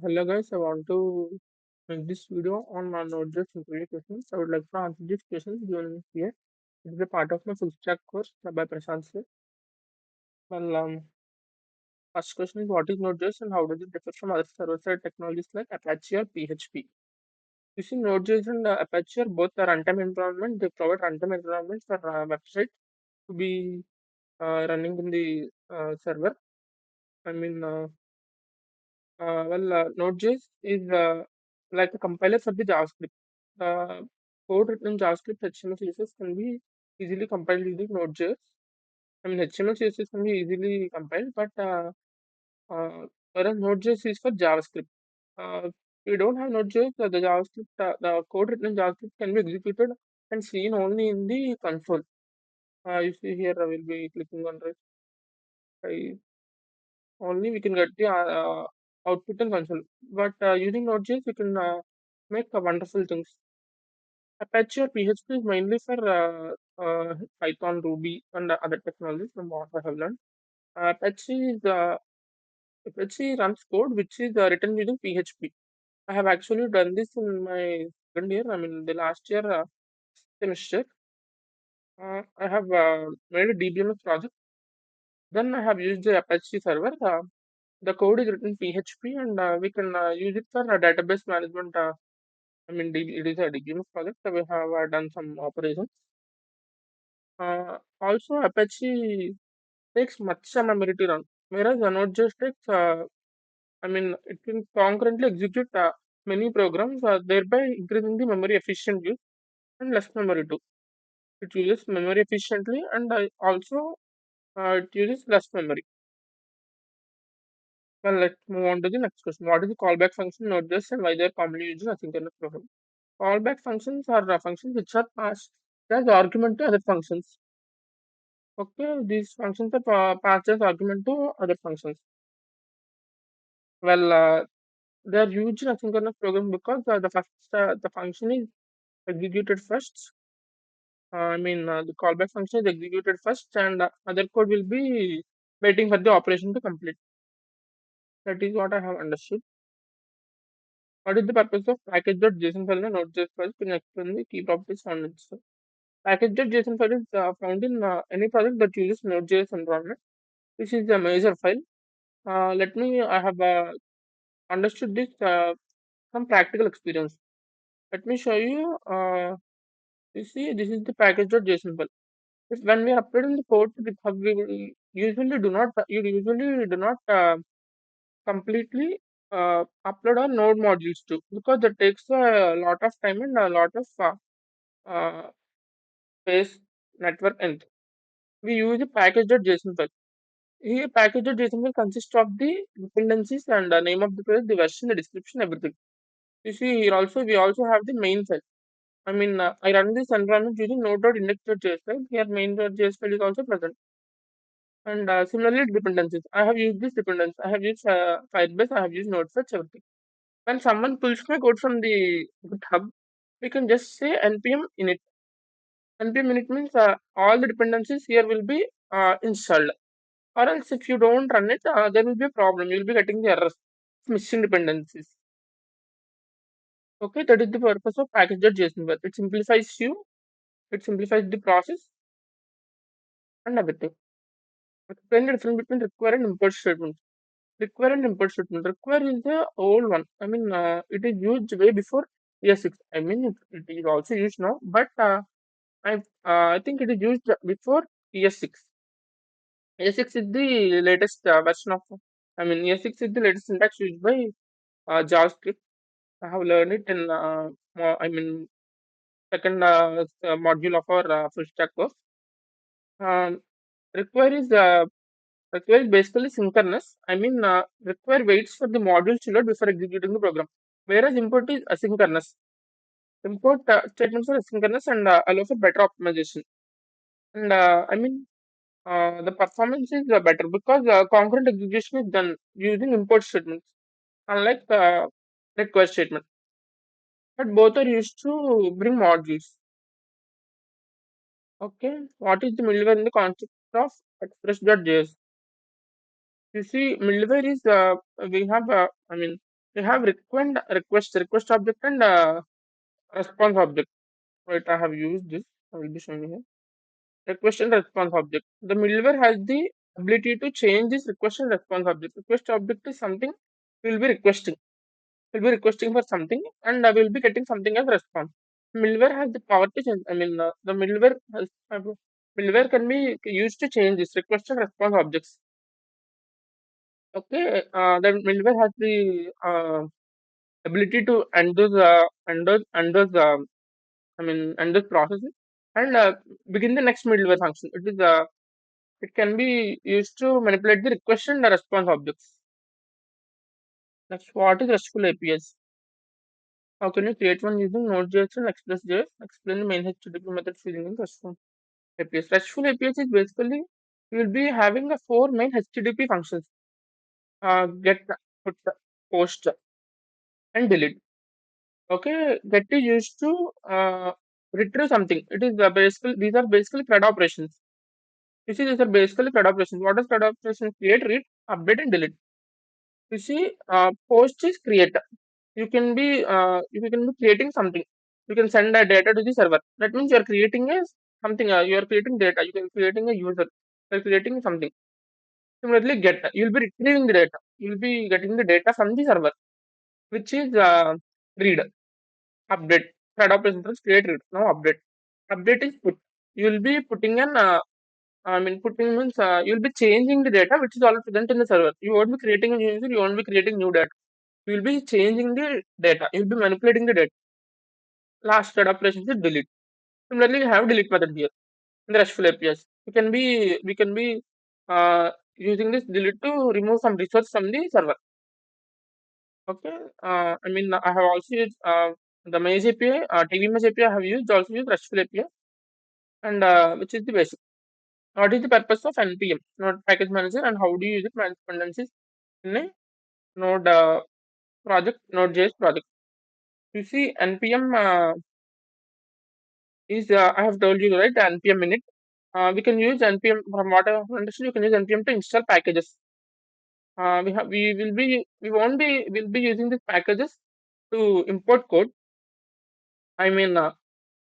Hello guys, I want to make this video on my Node.js interview questions. I would like to answer these questions given here. It is a part of my full stack course by Prashant sir. Well, first question is what is Node.js and how does it differ from other server-side technologies like Apache or PHP? You see, Node.js and Apache are both a runtime environment. They provide runtime environments for website to be running in the server. I mean, Node.js is like a compiler for the JavaScript. The code written in JavaScript, HTML, CSS can be easily compiled using Node.js. I mean, HTML, CSS can be easily compiled, but whereas Node.js is for JavaScript. If you don't have Node.js, the JavaScript, the code written in JavaScript can be executed and seen only in the console. You see here, I will be clicking on this. Only we can get the output in console. But using Node.js, we can make wonderful things. Apache or PHP is mainly for Python, Ruby, and other technologies from what I have learned. Apache runs code which is written using PHP. I have actually done this in my second year. I mean, the last year semester. I have made a DBMS project. Then I have used the Apache server. The code is written PHP, and we can use it for database management. It is a DBMS project, so we have done some operations. Also, Apache takes much memory to run, whereas Node.js takes, it can concurrently execute many programs, thereby increasing the memory efficient use and less memory too. It uses memory efficiently, and also it uses less memory. Well, let's move on to the next question. What is the callback function in Node.js and why they are commonly used in asynchronous programming? Callback functions are functions which are passed as argument to other functions. Okay, these functions are passed as argument to other functions. Well, they are used in asynchronous program because the function is executed first. The callback function is executed first, and other code will be waiting for the operation to complete. That is what I have understood. What is the purpose of package.json file and Node.js file? Can you explain the key properties on it? Package.json file is found in any project that uses Node.js environment. This is a major file. I have understood this from practical experience. Let me show you. You see, this is the package.json file. If when we are uploading the code to GitHub, we will you usually do not completely upload our node modules too, because that takes a lot of time and a lot of uh, space network and we use a package.json file. Here, package.json will consist of the dependencies and the name of the page, the version, the description, everything. You see, here also we also have the main file. I run this environment using node.index.js file. Here, main.js file is also present. And similarly, dependencies. I have used this dependence. I have used Firebase. I have used Node.fetch, everything. When someone pulls my code from the GitHub, we can just say npm init. Npm init means all the dependencies here will be installed. Or else if you don't run it, there will be a problem. You will be getting the errors, missing dependencies. Okay, that is the purpose of package.json. But it simplifies it simplifies the process and everything. Explain the difference between require and import statements. Require and import statement. Require is the old one. It is used way before ES6. It is also used now, but I think it is used before ES6. ES6 is the latest version of. ES6 is the latest syntax used by JavaScript. I have learned it in second module of our full stack course. Um, require is require is basically synchronous. Require waits for the module to load before executing the program. Whereas import is asynchronous. Import statements are asynchronous and allow for better optimization. And the performance is better because concurrent execution is done using import statements, unlike request statement. But both are used to bring modules. Okay, what is the middleware in the concept of Express.js? You see, middleware is we have. You have request object and response object. Right, I have used this. I will be showing you here. Request and response object. The middleware has the ability to change this request and response object. Request object is something we will be requesting. We'll be requesting for something and we'll be getting something as response. Middleware has the power to change. I mean, the middleware can be used to change this request and response objects. Okay, the middleware has the ability to undo those processes and begin the next middleware function. It can be used to manipulate the request and the response objects. Next, what is RESTful APIs? How can you create one using Node.js and Express.js? Explain the main HTTP methods using in RESTful APIs. RESTful APIs is basically you will be having the four main HTTP functions: get, put, post, and delete. Okay, get is used to retrieve something. It is basically these are basically CRUD operations. You see, these are basically CRUD operations. What is CRUD operations? Create, read, update, and delete. You see, post is create. You can be creating something. You can send a data to the server. That means you are creating a something. You are creating data. You can creating a user. You are creating something. Similarly, get. You will be retrieving the data. You will be getting the data from the server, which is read, update. CRUD operations create, read. Now update. Update is put. You will be putting an putting means you'll be changing the data which is already present in the server. You won't be creating a new user, you won't be creating new data. You'll be changing the data. You'll be manipulating the data. Last thread operation is delete. Similarly, we have delete method here in the RESTful APIs. We can be using this delete to remove some resource from the server. Okay. I have also used the Maze API, TV Mesh API. I have used also used RESTful API, and which is the basic. What is the purpose of NPM, Node Package Manager, and how do you use it manage dependencies in a Node project, Node.js project? You see, NPM is I have told you right, NPM init. We can use NPM from what I have understood. You can use NPM to install packages. We won't be will be using these packages to import code. I mean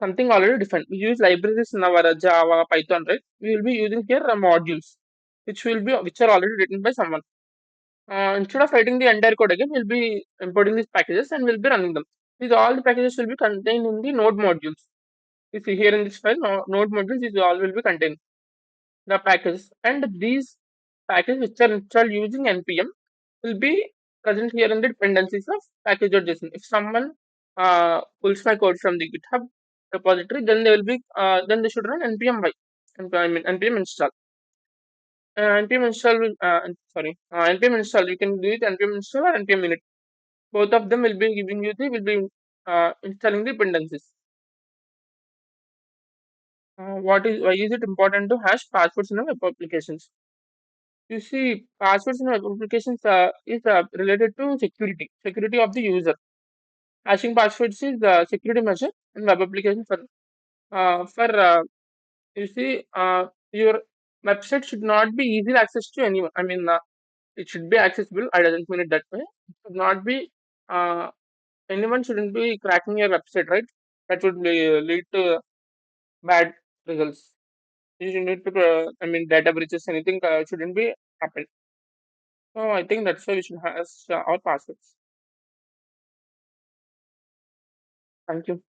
something already different. We use libraries in our Java, Python, right? We will be using here modules, which are already written by someone. Instead of writing the entire code again, we'll be importing these packages and we'll be running them. These all the packages will be contained in the node modules. You see here in this file, node modules is all will be contained the packages, and these packages which are installed using npm will be present here in the dependencies of package.json. If someone pulls my code from the GitHub repository, then then they should run npm by npm install. Npm install will npm install. You can do it npm install or npm init. Both of them will be giving you the will be installing the dependencies. Why is it important to hash passwords in a web applications? You see, passwords in web applications is related to security of the user. Hashing passwords is security measure in web application for you see your website should not be easily access to anyone. It should be accessible. I doesn't mean it that way. It should not be uh, anyone shouldn't be cracking your website, right? That would lead to bad results. You should need to data breaches. Anything shouldn't be happen. So I think that's why we should have our passwords. Thank you.